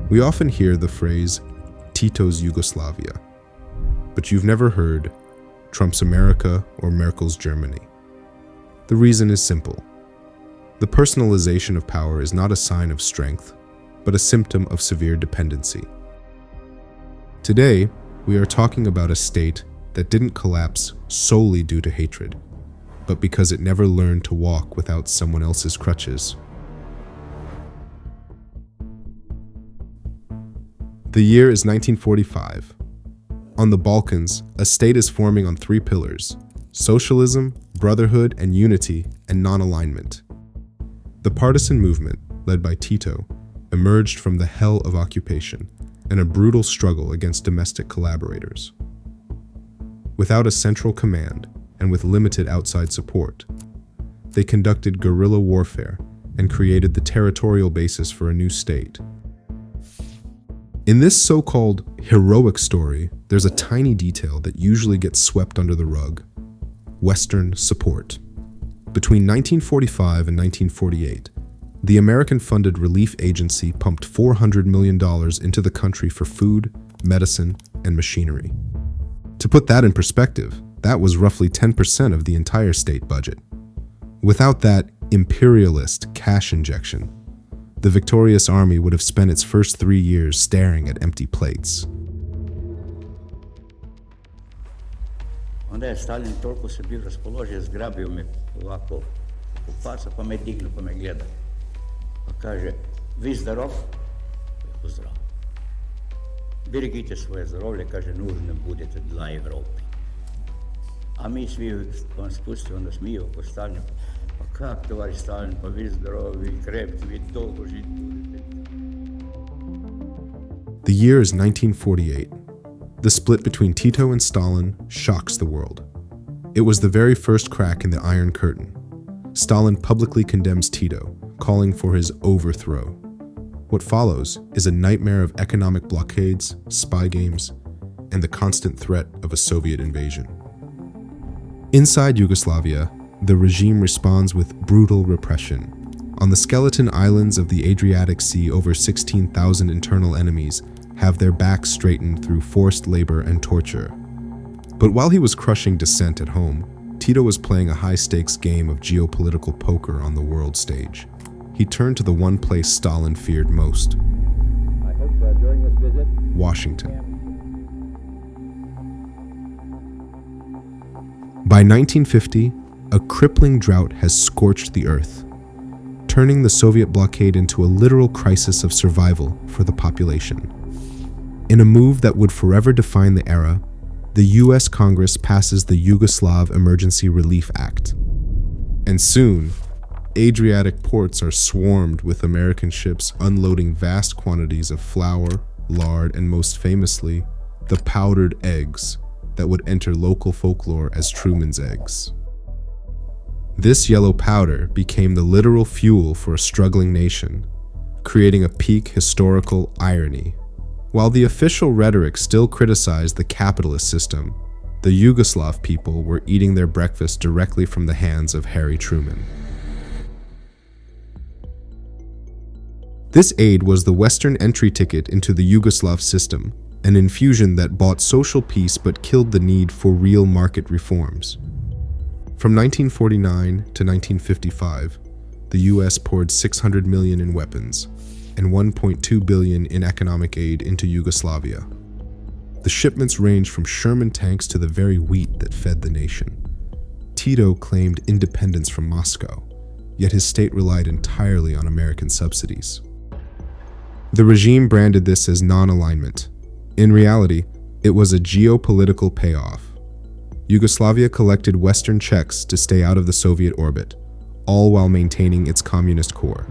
We often hear the phrase, Tito's Yugoslavia, but you've never heard Trump's America or Merkel's Germany. The reason is simple. The personalization of power is not a sign of strength, but a symptom of severe dependency. Today, we are talking about a state that didn't collapse solely due to hatred, but because it never learned to walk without someone else's crutches. The year is 1945. On the Balkans, a state is forming on three pillars: socialism, brotherhood and unity, and non-alignment. The partisan movement, led by Tito, emerged from the hell of occupation and a brutal struggle against domestic collaborators. Without a central command and with limited outside support, they conducted guerrilla warfare and created the territorial basis for a new state. In this so-called heroic story, there's a tiny detail that usually gets swept under the rug: Western support. Between 1945 and 1948, the American-funded relief agency pumped $400 million into the country for food, medicine, and machinery. To put that in perspective, that was roughly 10% of the entire state budget. Without that imperialist cash injection, the victorious army would have spent its first 3 years staring at empty plates. Onda je Stalin toliko se bil razpoložen, zgrabil me ovako po facu, pa me dignil, pa me gleda. Pa kaže, vi zdrav? Pozdrav. Berегите svoje zdravlje, kaže, nužno budete dla Evropi. A mi svi vam spustili, onda smiju po Stalinu. Pa kak, tovariš Stalin, pa vi zdravi, krepki, vi dolgo živite. The year is 1948. The split between Tito and Stalin shocks the world. It was the very first crack in the Iron Curtain. Stalin publicly condemns Tito, calling for his overthrow. What follows is a nightmare of economic blockades, spy games, and the constant threat of a Soviet invasion. Inside Yugoslavia, the regime responds with brutal repression. On the skeleton islands of the Adriatic Sea, over 16,000 internal enemies have their backs straightened through forced labor and torture. But while he was crushing dissent at home, Tito was playing a high-stakes game of geopolitical poker on the world stage. He turned to the one place Stalin feared most: I hope during this visit, Washington. By 1950, a crippling drought has scorched the earth, turning the Soviet blockade into a literal crisis of survival for the population. In a move that would forever define the era, the US Congress passes the Yugoslav Emergency Relief Act. And soon, Adriatic ports are swarmed with American ships unloading vast quantities of flour, lard, and most famously, the powdered eggs that would enter local folklore as Truman's eggs. This yellow powder became the literal fuel for a struggling nation, creating a peak historical irony. While the official rhetoric still criticized the capitalist system, the Yugoslav people were eating their breakfast directly from the hands of Harry Truman. This aid was the Western entry ticket into the Yugoslav system, an infusion that bought social peace but killed the need for real market reforms. From 1949 to 1955, the US poured $600 million in weapons and $1.2 billion in economic aid into Yugoslavia. The shipments ranged from Sherman tanks to the very wheat that fed the nation. Tito claimed independence from Moscow, yet his state relied entirely on American subsidies. The regime branded this as non-alignment. In reality, it was a geopolitical payoff. Yugoslavia collected Western checks to stay out of the Soviet orbit, all while maintaining its communist core.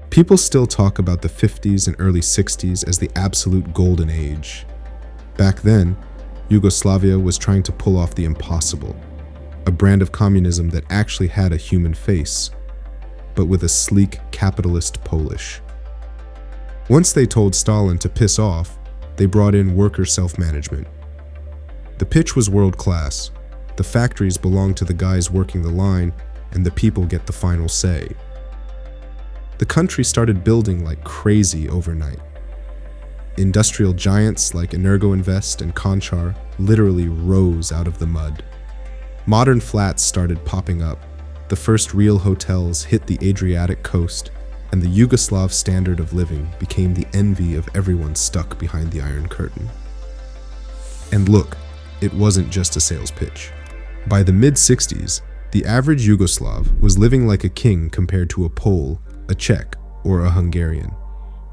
People still talk about the 50s and early 60s as the absolute golden age. Back then, Yugoslavia was trying to pull off the impossible, a brand of communism that actually had a human face, but with a sleek capitalist polish. Once they told Stalin to piss off, they brought in worker self-management. The pitch was world-class. The factories belong to the guys working the line, and the people get the final say. The country started building like crazy overnight. Industrial giants like Energoinvest and Konchar literally rose out of the mud. Modern flats started popping up. The first real hotels hit the Adriatic coast, and the Yugoslav standard of living became the envy of everyone stuck behind the Iron Curtain. And look, it wasn't just a sales pitch. By the mid-60s, the average Yugoslav was living like a king compared to a Pole, a Czech, or a Hungarian.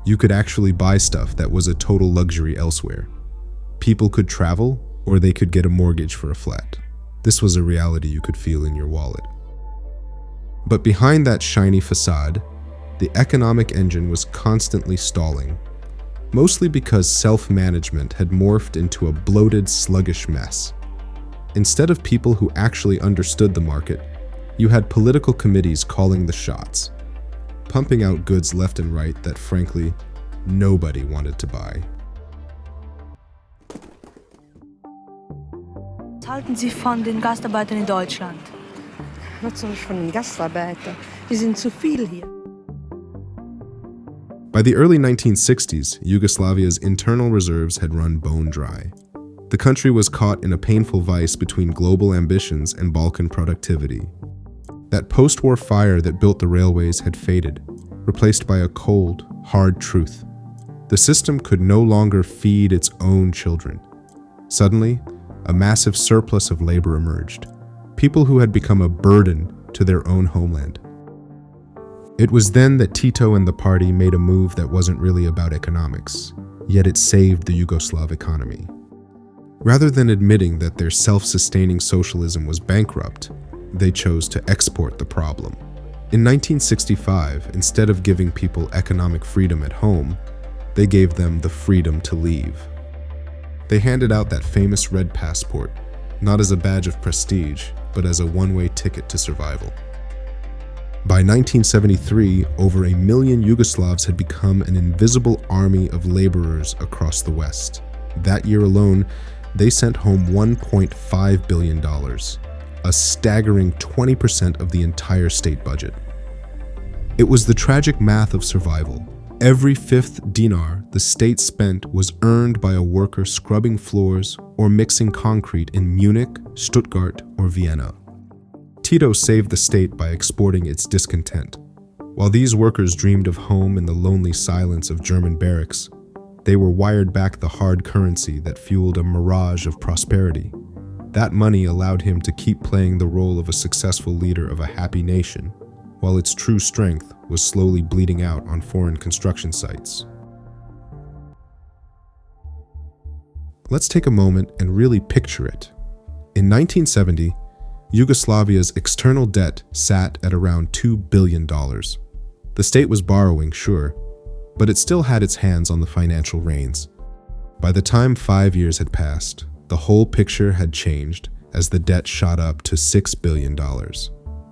You could actually buy stuff that was a total luxury elsewhere. People could travel, or they could get a mortgage for a flat. This was a reality you could feel in your wallet. But behind that shiny facade, the economic engine was constantly stalling, mostly because self-management had morphed into a bloated, sluggish mess. Instead of people who actually understood the market, you had political committees calling the shots, pumping out goods left and right that, frankly, nobody wanted to buy. Was halten Sie von den Gastarbeitern in Deutschland? Was soll ich von den Gastarbeitern? Wir sind zu viel hier. By the early 1960s, Yugoslavia's internal reserves had run bone dry. The country was caught in a painful vice between global ambitions and Balkan productivity. That post-war fire that built the railways had faded, replaced by a cold, hard truth. The system could no longer feed its own children. Suddenly, a massive surplus of labor emerged, people who had become a burden to their own homeland. It was then that Tito and the party made a move that wasn't really about economics, yet it saved the Yugoslav economy. Rather than admitting that their self-sustaining socialism was bankrupt, they chose to export the problem. In 1965, instead of giving people economic freedom at home, they gave them the freedom to leave. They handed out that famous red passport, not as a badge of prestige, but as a one-way ticket to survival. By 1973, over 1 million Yugoslavs had become an invisible army of laborers across the West. That year alone, they sent home $1.5 billion, a staggering 20% of the entire state budget. It was the tragic math of survival. Every fifth dinar the state spent was earned by a worker scrubbing floors or mixing concrete in Munich, Stuttgart, or Vienna. Tito saved the state by exporting its discontent. While these workers dreamed of home in the lonely silence of German barracks, they were wired back the hard currency that fueled a mirage of prosperity. That money allowed him to keep playing the role of a successful leader of a happy nation, while its true strength was slowly bleeding out on foreign construction sites. Let's take a moment and really picture it. In 1970, Yugoslavia's external debt sat at around $2 billion. The state was borrowing, sure, but it still had its hands on the financial reins. By the time 5 years had passed, the whole picture had changed as the debt shot up to $6 billion.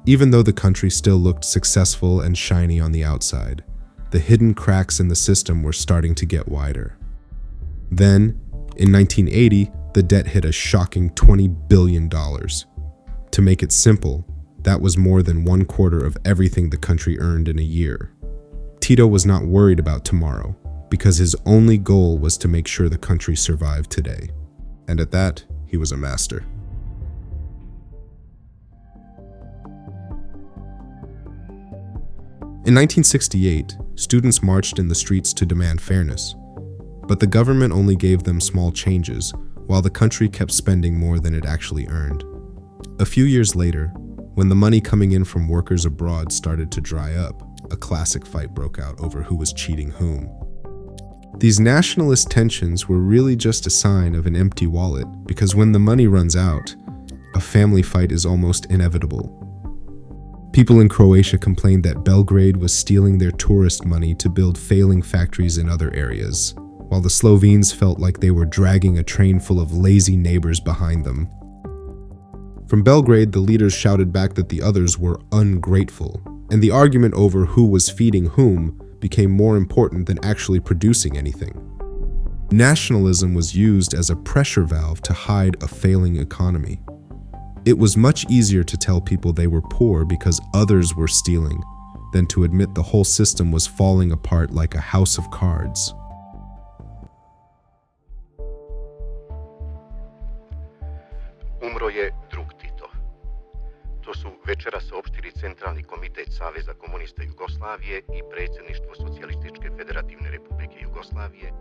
Even though the country still looked successful and shiny on the outside, the hidden cracks in the system were starting to get wider. Then, in 1980, the debt hit a shocking $20 billion. To make it simple, that was more than 1/4 of everything the country earned in a year. Tito was not worried about tomorrow, because his only goal was to make sure the country survived today. And at that, he was a master. In 1968, students marched in the streets to demand fairness, but the government only gave them small changes, while the country kept spending more than it actually earned. A few years later, when the money coming in from workers abroad started to dry up, a classic fight broke out over who was cheating whom. These nationalist tensions were really just a sign of an empty wallet, because when the money runs out, a family fight is almost inevitable. People in Croatia complained that Belgrade was stealing their tourist money to build failing factories in other areas. while the Slovenes felt like they were dragging a train full of lazy neighbors behind them. From Belgrade, the leaders shouted back that the others were ungrateful, and the argument over who was feeding whom became more important than actually producing anything. Nationalism was used as a pressure valve to hide a failing economy. It was much easier to tell people they were poor because others were stealing than to admit the whole system was falling apart like a house of cards. Umro je drug Tito. To su večeras saopštili Centralni komitet Saveza komunista Jugoslavije i predsjedništvo Socijalističke federativne republike Jugoslavije.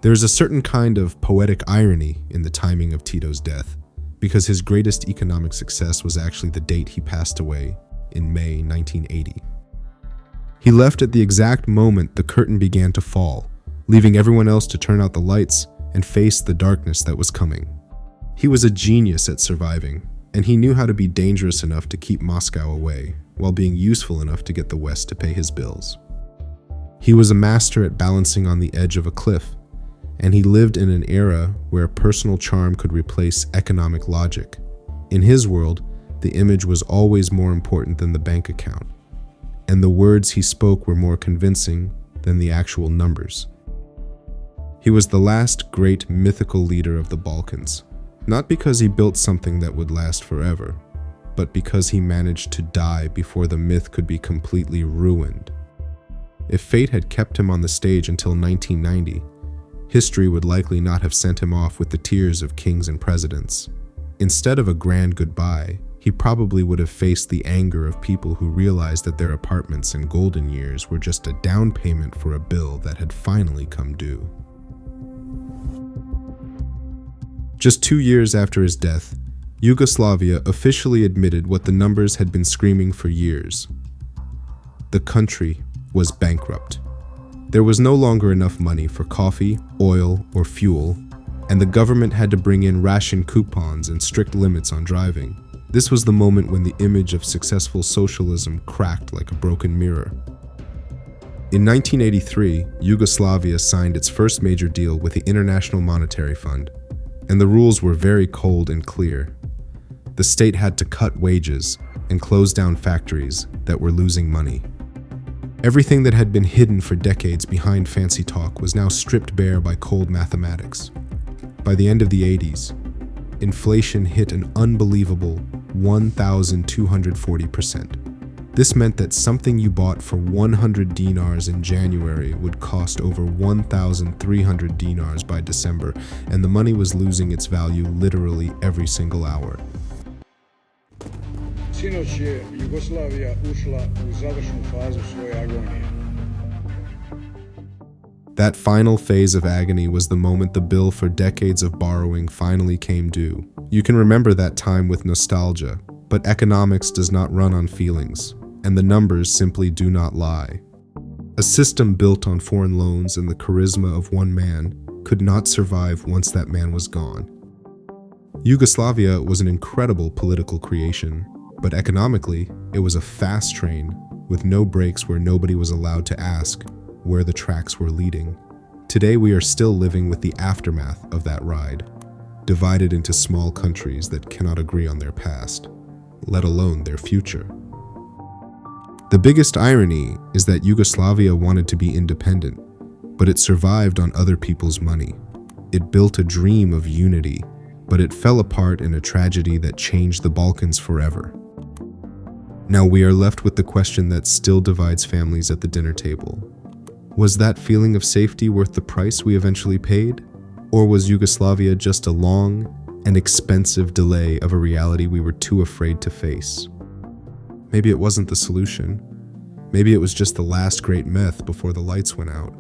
There is a certain kind of poetic irony in the timing of Tito's death, because his greatest economic success was actually the date he passed away, in May 1980. He left at the exact moment the curtain began to fall, leaving everyone else to turn out the lights and face the darkness that was coming. He was a genius at surviving, and he knew how to be dangerous enough to keep Moscow away, while being useful enough to get the West to pay his bills. He was a master at balancing on the edge of a cliff, and he lived in an era where personal charm could replace economic logic. In his world, the image was always more important than the bank account, and the words he spoke were more convincing than the actual numbers. He was the last great mythical leader of the Balkans, not because he built something that would last forever, but because he managed to die before the myth could be completely ruined. If fate had kept him on the stage until 1990, history would likely not have sent him off with the tears of kings and presidents. Instead of a grand goodbye, he probably would have faced the anger of people who realized that their apartments and golden years were just a down payment for a bill that had finally come due. Just 2 years after his death, Yugoslavia officially admitted what the numbers had been screaming for years. The country was bankrupt. There was no longer enough money for coffee, oil, or fuel, and the government had to bring in ration coupons and strict limits on driving. This was the moment when the image of successful socialism cracked like a broken mirror. In 1983, Yugoslavia signed its first major deal with the International Monetary Fund, and the rules were very cold and clear. The state had to cut wages and close down factories that were losing money. Everything that had been hidden for decades behind fancy talk was now stripped bare by cold mathematics. By the end of the 80s, inflation hit an unbelievable 1,240%. This meant that something you bought for 100 dinars in January would cost over 1,300 dinars by December, and the money was losing its value literally every single hour. Sinoć je Jugoslavija ušla u završnu fazu svoje agonije. That final phase of agony was the moment the bill for decades of borrowing finally came due. You can remember that time with nostalgia, but economics does not run on feelings, and the numbers simply do not lie. A system built on foreign loans and the charisma of one man could not survive once that man was gone. Yugoslavia was an incredible political creation, but economically, it was a fast train with no brakes where nobody was allowed to ask where the tracks were leading. Today, we are still living with the aftermath of that ride, divided into small countries that cannot agree on their past, let alone their future. The biggest irony is that Yugoslavia wanted to be independent, but it survived on other people's money. It built a dream of unity, but it fell apart in a tragedy that changed the Balkans forever. Now we are left with the question that still divides families at the dinner table. Was that feeling of safety worth the price we eventually paid? Or was Yugoslavia just a long and expensive delay of a reality we were too afraid to face? Maybe it wasn't the solution. Maybe it was just the last great myth before the lights went out.